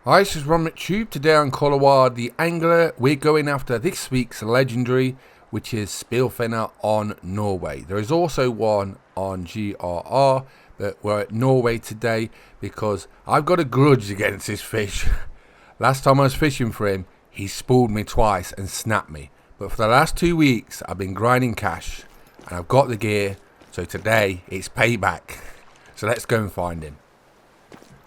Hi, this is Ron McTube. Today on Colorado the Angler, we're going after this week's legendary, which is speilfinne on Norway. There is also one on GRR, but we're at Norway today because I've got a grudge against this fish. Last time I was fishing for him, he spooled me twice and snapped me. But for the last 2 weeks, I've been grinding cash and I've got the gear, so today it's payback. So let's go and find him.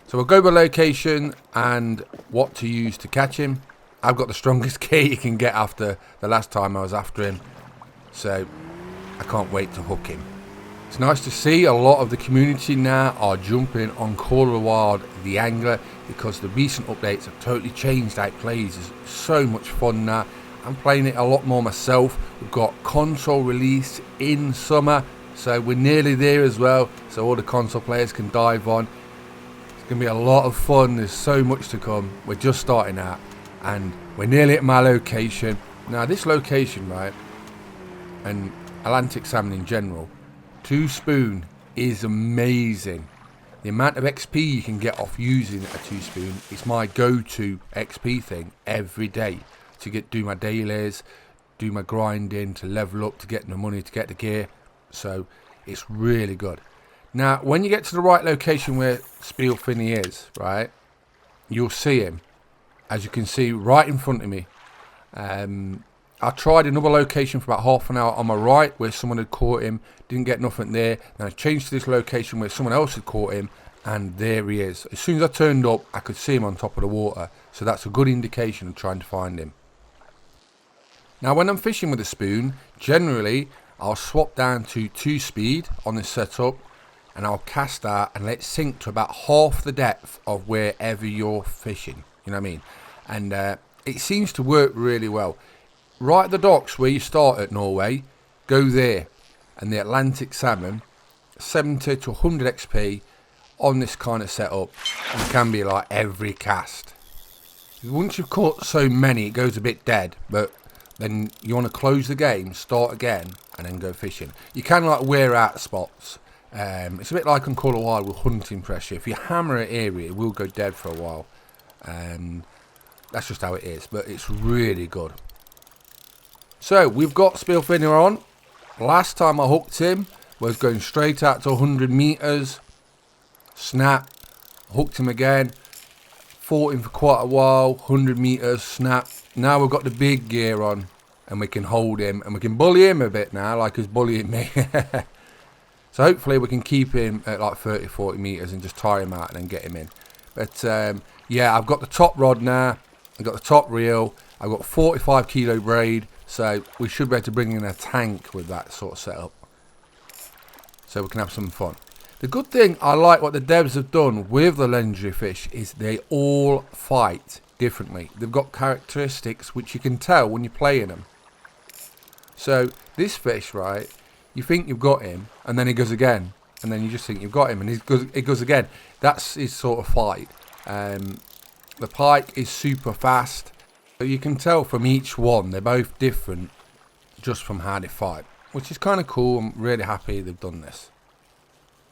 So we'll go by location and what to use to catch him. I've got the strongest gear you can get after the last time I was after him. So I can't wait to hook him. It's nice to see a lot of the community now are jumping on Colorado the Angler because the recent updates have totally changed how it plays. It's so much fun now. I'm playing it a lot more myself. We've got console release in summer, so we're nearly there as well. So all the console players can dive on. Gonna be a lot of fun. There's so much to come. We're just starting out and we're nearly at my location. Now this location, right, and Atlantic salmon in general, 2 spoon is amazing. The amount of XP you can get off using a 2 spoon is my go-to XP thing every day to do my dailies, do my grinding, to level up, to get the money, to get the gear. So it's really good. Now, when you get to the right location where speilfinne is, right, you'll see him, as you can see right in front of me. I tried another location for about half an hour on my right where someone had caught him, didn't get nothing there. Then I changed to this location where someone else had caught him, and there he is. As soon as I turned up, I could see him on top of the water, so that's a good indication of trying to find him. Now, when I'm fishing with a spoon, generally, I'll swap down to 2 speed on this setup, and I'll cast out and let it sink to about half the depth of wherever you're fishing. You know what I mean? And it seems to work really well. Right at the docks where you start at Norway, go there. And the Atlantic salmon, 70 to 100 XP on this kind of setup. And it can be like every cast. Once you've caught so many, it goes a bit dead. But then you want to close the game, start again, and then go fishing. You can like wear out spots. It's a bit like on Colorado with hunting pressure. If you hammer an area, it will go dead for a while. That's just how it is, but it's really good. So we've got speilfinne on. Last time I hooked him was going straight out to 100 meters. Snap. Hooked him again. Fought him for quite a while. 100 meters. Snap. Now we've got the big gear on and we can hold him and we can bully him a bit now, like he's bullying me. So hopefully we can keep him at like 30-40 meters and just tire him out and then get him in. But yeah, I've got the top rod now. I've got the top reel. I've got 45 kilo braid. So we should be able to bring in a tank with that sort of setup. So we can have some fun. The good thing I like what the devs have done with the legendary fish is they all fight differently. They've got characteristics which you can tell when you're playing them. So this fish, right, you think you've got him, and then he goes again, and then you just think you've got him, and it goes again. That's his sort of fight. The pike is super fast, but you can tell from each one they're both different just from how they fight, which is kind of cool. I'm really happy they've done this.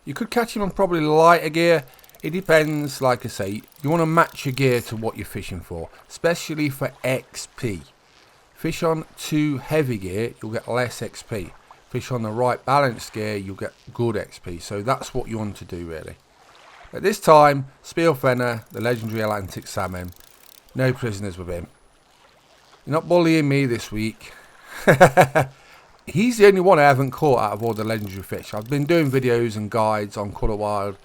You could catch him on probably lighter gear. It depends, like I say, you want to match your gear to what you're fishing for, especially for XP. Fish on too heavy gear, you'll get less XP. Fish on the right balanced gear, you'll get good XP. So that's what you want to do, really. At this time, speilfinne, the legendary Atlantic salmon, no prisoners with him. You're not bullying me this week. He's the only one I haven't caught out of all the legendary fish. I've been doing videos and guides on Colorado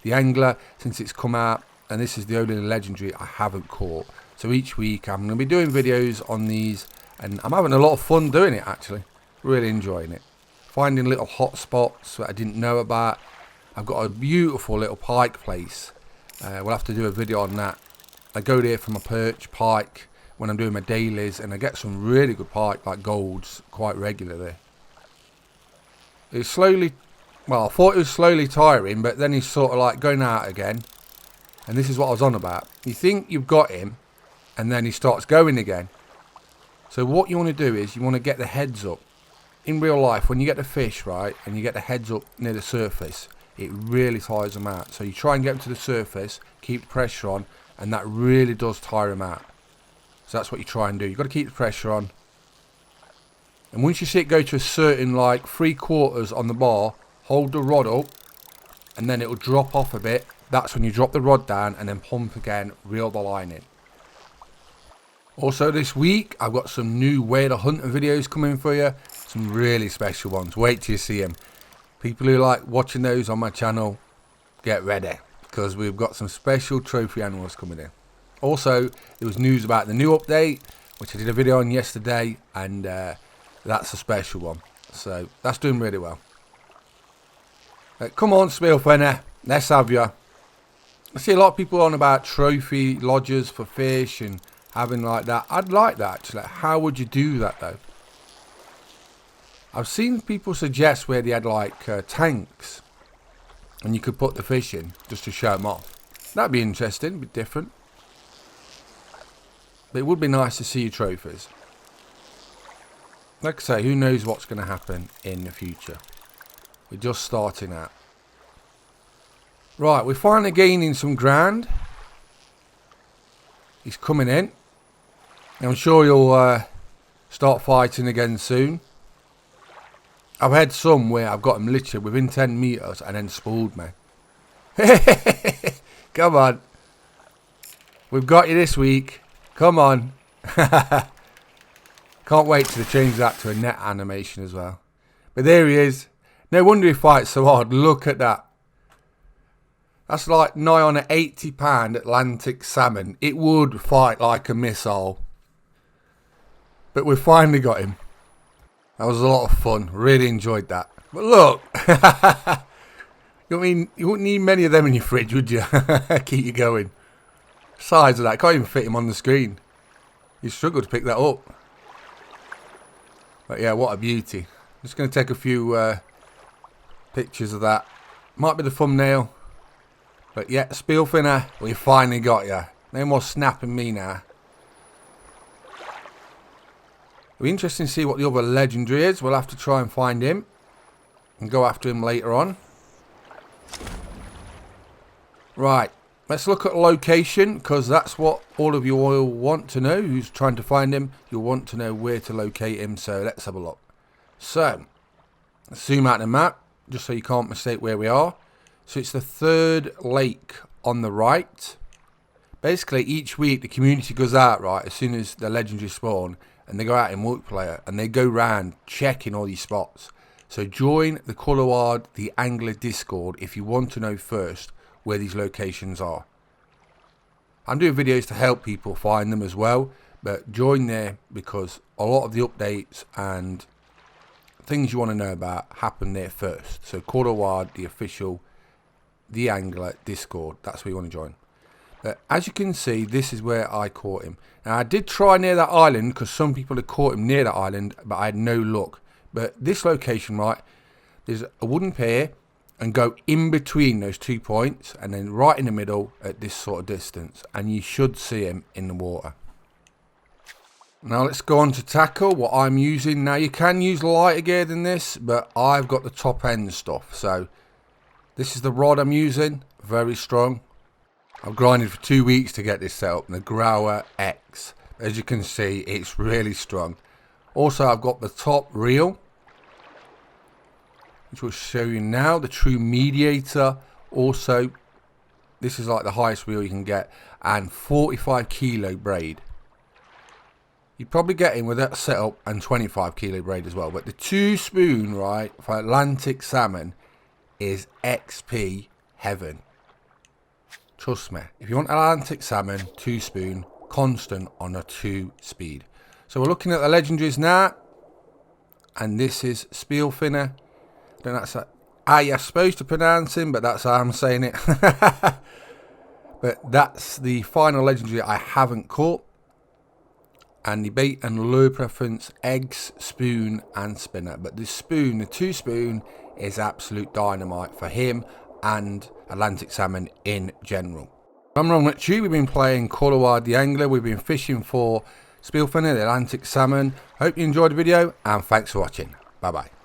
the Angler since it's come out, and this is the only legendary I haven't caught. So each week I'm going to be doing videos on these, and I'm having a lot of fun doing it, actually. Really enjoying it. Finding little hot spots that I didn't know about. I've got a beautiful little pike place. We'll have to do a video on that. I go there for my perch pike when I'm doing my dailies, and I get some really good pike, like golds, quite regularly. It's slowly, well, I thought it was slowly tiring, but then he's sort of like going out again. And this is what I was on about. You think you've got him, and then he starts going again. So what you want to do is you want to get the heads up. In real life, when you get the fish, right, and you get the heads up near the surface, it really tires them out. So you try and get them to the surface, keep the pressure on, and that really does tire them out. So that's what you try and do. You've got to keep the pressure on. And once you see it go to a certain, like 3/4 on the bar, hold the rod up, and then it will drop off a bit. That's when you drop the rod down and then pump again, reel the line in. Also this week, I've got some new whaler hunting videos coming for you. Some really special ones. Wait till you see them. People who like watching those on my channel, get ready, because we've got some special trophy animals coming in. Also, there was news about the new update, which I did a video on yesterday, and that's a special one. So that's doing really well. Come on, speilfinne, let's have you. I see a lot of people on about trophy lodges for fish and having like that. I'd like that actually. How would you do that though? I've seen people suggest where they had like tanks and you could put the fish in just to show them off. That'd be interesting, a bit different. But it would be nice to see your trophies. Like I say, who knows what's going to happen in the future. We're just starting out. Right, we're finally gaining some ground. He's coming in. I'm sure you'll start fighting again soon. I've had some where I've got him literally within 10 meters and then spooled me. Come on. We've got you this week. Come on. Can't wait till they change that to a net animation as well. But there he is. No wonder he fights so hard. Look at that. That's like nigh on an 80-pound Atlantic salmon. It would fight like a missile. But we finally got him. That was a lot of fun. Really enjoyed that. But look. You wouldn't need many of them in your fridge, would you? Keep you going. Size of that. Can't even fit him on the screen. You struggle to pick that up. But yeah, what a beauty. Just going to take a few pictures of that. Might be the thumbnail. But yeah, speilfinne, we finally got you. No more snapping me now. It'll be interesting to see what the other legendary is. We'll have to try and find him. And go after him later on. Right. Let's look at location, because that's what all of you will want to know. Who's trying to find him, you'll want to know where to locate him. So let's have a look. So, let's zoom out the map, just so you can't mistake where we are. So it's the third lake on the right. Basically, each week the community goes out, right, as soon as the legendary spawn, and they go out in multiplayer, and they go round checking all these spots. So join the theAngler Discord if you want to know first where these locations are. I'm doing videos to help people find them as well, but join there because a lot of the updates and things you want to know about happen there first. So the official theAngler Discord, that's where you want to join. But as you can see, this is where I caught him. Now I did try near that island because some people had caught him near that island, but I had no luck. But this location, right, there's a wooden pier and go in between those 2 points and then right in the middle at this sort of distance, and you should see him in the water. Now let's go on to tackle what I'm using. Now you can use lighter gear than this, but I've got the top end stuff. So this is the rod I'm using, very strong. I've grinded for 2 weeks to get this set up, the Grower X. As you can see, it's really strong. Also, I've got the top reel, which will show you now, the true mediator. Also, this is like the highest reel you can get, and 45 kilo braid. You'd probably get in with that setup and 25 kilo braid as well. But the 2 spoon, right, for Atlantic salmon is XP heaven. Trust me, if you want Atlantic salmon, 2 spoon, constant on a 2 speed. So we're looking at the legendaries now, and this is speilfinne. Then that's how you're supposed to pronounce him, but that's how I'm saying it. But that's the final legendary I haven't caught. And the bait and lure preference, eggs, spoon and spinner. But the spoon, the 2 spoon, is absolute dynamite for him and Atlantic salmon in general. I'm Ron Ritchie. We've been playing theAngler. We've been fishing for speilfinne, the Atlantic salmon. Hope you enjoyed the video, and thanks for watching. Bye bye.